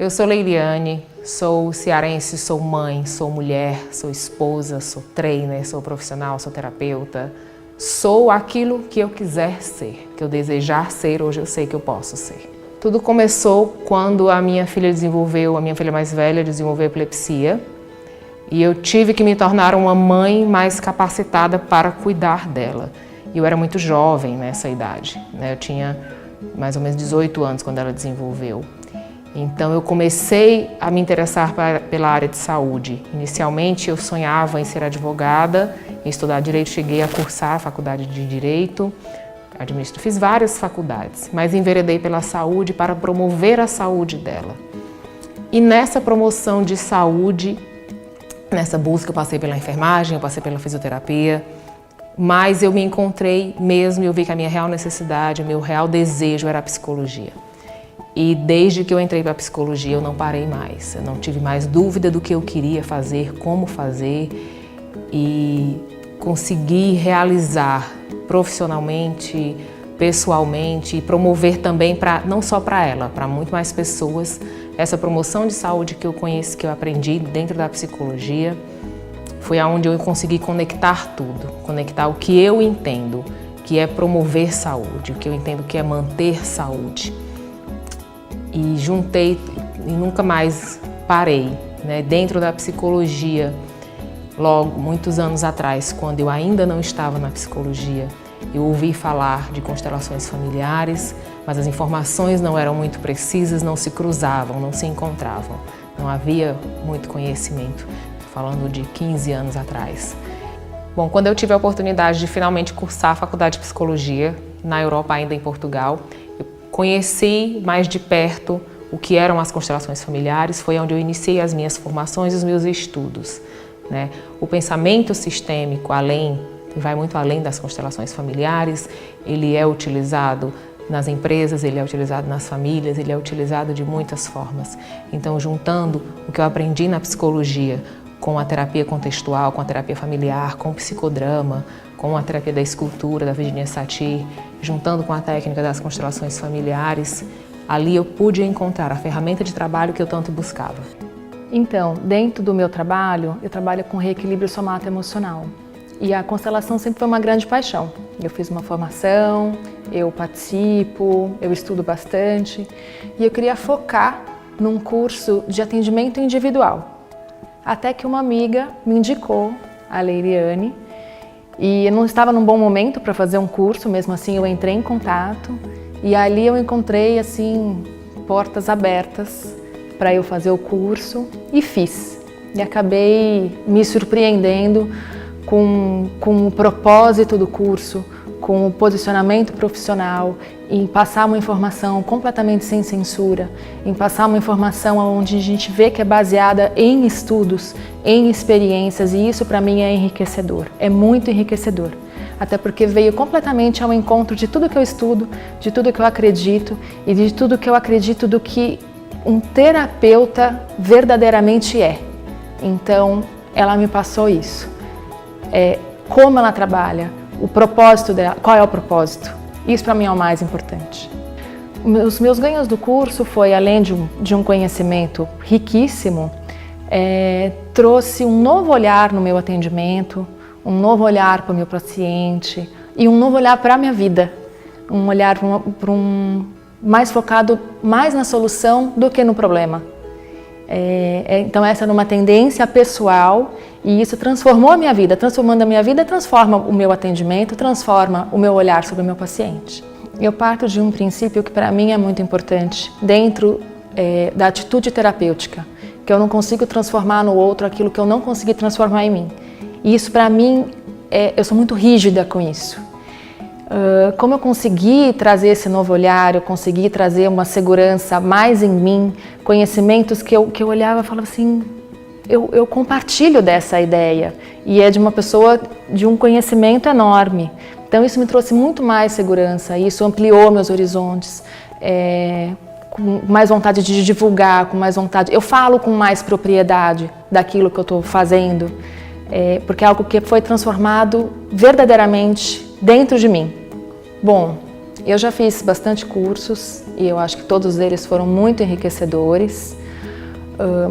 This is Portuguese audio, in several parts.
Eu sou Leiliane, sou cearense, sou mãe, sou mulher, sou esposa, sou trainer, sou profissional, sou terapeuta. Sou aquilo que eu quiser ser, que eu desejar ser, hoje eu sei que eu posso ser. Tudo começou quando a minha filha mais velha desenvolveu epilepsia. E eu tive que me tornar uma mãe mais capacitada para cuidar dela. E eu era muito jovem nessa idade, né? Eu tinha mais ou menos 18 anos quando ela desenvolveu. Então eu comecei a me interessar pela área de saúde. Inicialmente eu sonhava em ser advogada, em estudar direito, cheguei a cursar a faculdade de direito, fiz várias faculdades, mas enveredei pela saúde para promover a saúde dela. E nessa promoção de saúde, nessa busca eu passei pela enfermagem, eu passei pela fisioterapia, mas eu me encontrei mesmo e eu vi que a minha real necessidade, o meu real desejo era a psicologia. E desde que eu entrei para a psicologia eu não parei mais, eu não tive mais dúvida do que eu queria fazer, como fazer e consegui realizar profissionalmente, pessoalmente e promover também, não só para ela, para muito mais pessoas, essa promoção de saúde que eu conheço, que eu aprendi dentro da psicologia. Foi aonde eu consegui conectar tudo, conectar o que eu entendo, que é promover saúde, o que eu entendo que é manter saúde. E juntei e nunca mais parei, né? Dentro da psicologia, logo, muitos anos atrás, quando eu ainda não estava na psicologia, eu ouvi falar de constelações familiares, mas as informações não eram muito precisas, não se cruzavam, não se encontravam. Não havia muito conhecimento, falando de 15 anos atrás. Bom, quando eu tive a oportunidade de finalmente cursar a faculdade de psicologia, na Europa, ainda em Portugal, eu conheci mais de perto o que eram as constelações familiares, foi onde eu iniciei as minhas formações e os meus estudos, né? O pensamento sistêmico, vai muito além das constelações familiares, ele é utilizado nas empresas, ele é utilizado nas famílias, ele é utilizado de muitas formas. Então, juntando o que eu aprendi na psicologia com a terapia contextual, com a terapia familiar, com o psicodrama, com a terapia da escultura, da Virginia Satir, juntando com a técnica das constelações familiares, ali eu pude encontrar a ferramenta de trabalho que eu tanto buscava. Então, dentro do meu trabalho, eu trabalho com reequilíbrio somato-emocional. E a constelação sempre foi uma grande paixão. Eu fiz uma formação, eu participo, eu estudo bastante e eu queria focar num curso de atendimento individual. Até que uma amiga me indicou, a Leiliane, e eu não estava num bom momento para fazer um curso, mesmo assim eu entrei em contato e ali eu encontrei assim portas abertas para eu fazer o curso e fiz. E acabei me surpreendendo com o propósito do curso, com o posicionamento profissional, em passar uma informação completamente sem censura, em passar uma informação onde a gente vê que é baseada em estudos, em experiências, e isso para mim é enriquecedor, é muito enriquecedor. Até porque veio completamente ao encontro de tudo que eu estudo, de tudo que eu acredito e de tudo que eu acredito do que um terapeuta verdadeiramente é. Então, ela me passou isso. Como ela trabalha, o propósito dela, qual é o propósito? Isso para mim é o mais importante. Os meus ganhos do curso foi, além de um conhecimento riquíssimo, trouxe um novo olhar no meu atendimento, um novo olhar para o meu paciente e um novo olhar para a minha vida, um olhar mais focado mais na solução do que no problema. Então essa era uma tendência pessoal e isso transformou a minha vida. Transformando a minha vida, transforma o meu atendimento, transforma o meu olhar sobre o meu paciente. Eu parto de um princípio que para mim é muito importante dentro da atitude terapêutica, que eu não consigo transformar no outro aquilo que eu não consegui transformar em mim. E isso para mim, eu sou muito rígida com isso. Como eu consegui trazer esse novo olhar, eu consegui trazer uma segurança mais em mim, conhecimentos que eu olhava e falava assim, eu compartilho dessa ideia e é de uma pessoa de um conhecimento enorme. Então isso me trouxe muito mais segurança, isso ampliou meus horizontes, com mais vontade de divulgar, com mais vontade. Eu falo com mais propriedade daquilo que eu estou fazendo, porque é algo que foi transformado verdadeiramente dentro de mim. Bom, eu já fiz bastante cursos e eu acho que todos eles foram muito enriquecedores.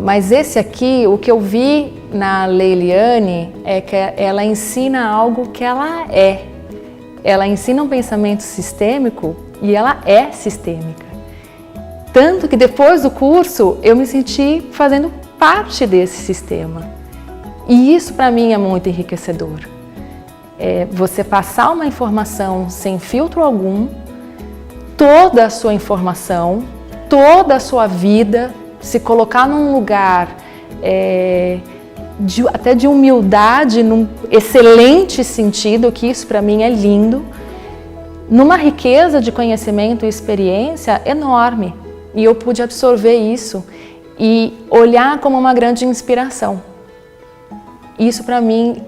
Mas esse aqui, o que eu vi na Leiliane é que ela ensina algo que ela é. Ela ensina um pensamento sistêmico e ela é sistêmica. Tanto que depois do curso eu me senti fazendo parte desse sistema. E isso para mim é muito enriquecedor. Você passar uma informação sem filtro algum, toda a sua informação, toda a sua vida, se colocar num lugar até de humildade, num excelente sentido, que isso para mim é lindo, numa riqueza de conhecimento e experiência enorme. E eu pude absorver isso e olhar como uma grande inspiração. Isso para mim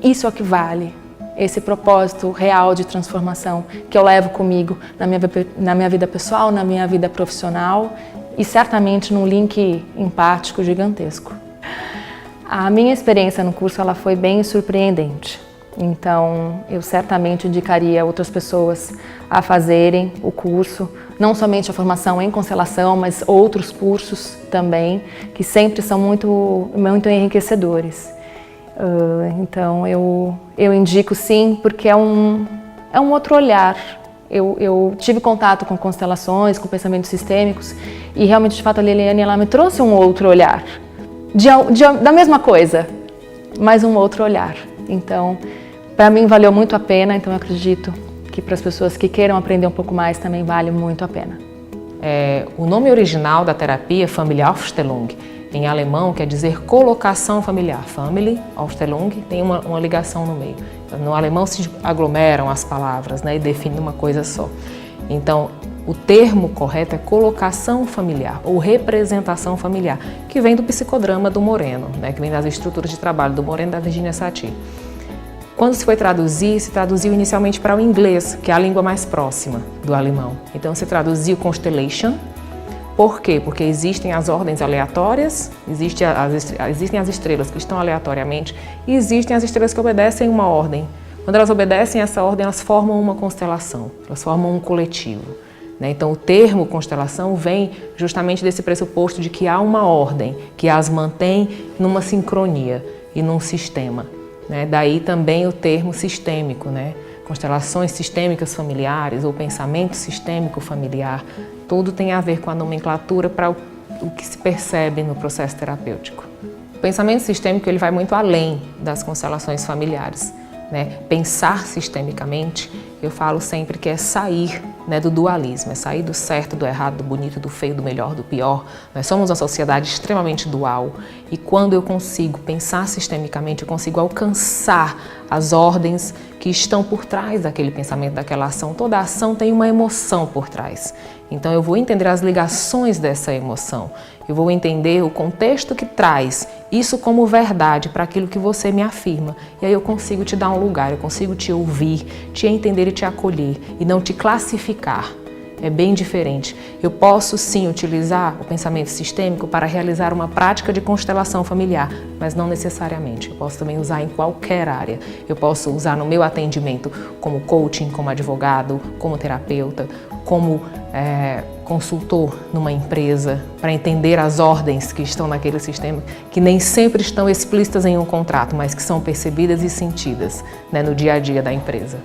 isso é o que vale, esse propósito real de transformação que eu levo comigo na minha vida pessoal, na minha vida profissional e certamente num link empático gigantesco. A minha experiência no curso ela foi bem surpreendente, então eu certamente indicaria outras pessoas a fazerem o curso, não somente a formação em constelação, mas outros cursos também, que sempre são muito, muito enriquecedores. Então eu indico sim, porque é um outro olhar. Eu tive contato com constelações, com pensamentos sistêmicos e realmente, de fato, a Leiliane ela me trouxe um outro olhar, da mesma coisa, mas um outro olhar. Então, para mim valeu muito a pena, então eu acredito que para as pessoas que queiram aprender um pouco mais também vale muito a pena. O nome original da terapia, Familienaufstellung, em alemão quer dizer colocação familiar. Familienaufstellung tem uma ligação no meio. No alemão se aglomeram as palavras, né, e definem uma coisa só. Então, o termo correto é colocação familiar ou representação familiar, que vem do psicodrama do Moreno, né, que vem das estruturas de trabalho do Moreno e da Virginia Satir. Quando se foi traduzir, se traduziu inicialmente para o inglês, que é a língua mais próxima do alemão. Então se traduziu constellation. Por quê? Porque existem as ordens aleatórias, existem as estrelas que estão aleatoriamente e existem as estrelas que obedecem uma ordem. Quando elas obedecem essa ordem, elas formam uma constelação, elas formam um coletivo. Então o termo constelação vem justamente desse pressuposto de que há uma ordem que as mantém numa sincronia e num sistema. Daí também o termo sistêmico, constelações sistêmicas familiares ou pensamento sistêmico familiar, tudo tem a ver com a nomenclatura para o que se percebe no processo terapêutico. O pensamento sistêmico ele vai muito além das constelações familiares. Pensar sistemicamente, eu falo sempre que é sair do dualismo, é sair do certo, do errado, do bonito, do feio, do melhor, do pior. Nós somos uma sociedade extremamente dual e quando eu consigo pensar sistemicamente, eu consigo alcançar as ordens que estão por trás daquele pensamento, daquela ação. Toda ação tem uma emoção por trás. Então eu vou entender as ligações dessa emoção, eu vou entender o contexto que traz isso como verdade para aquilo que você me afirma. E aí eu consigo te dar um lugar, eu consigo te ouvir, te entender e te acolher e não te classificar. É bem diferente. Eu posso sim utilizar o pensamento sistêmico para realizar uma prática de constelação familiar, mas não necessariamente. Eu posso também usar em qualquer área. Eu posso usar no meu atendimento como coaching, como advogado, como terapeuta, como consultor numa empresa, para entender as ordens que estão naquele sistema, que nem sempre estão explícitas em um contrato, mas que são percebidas e sentidas no dia a dia da empresa.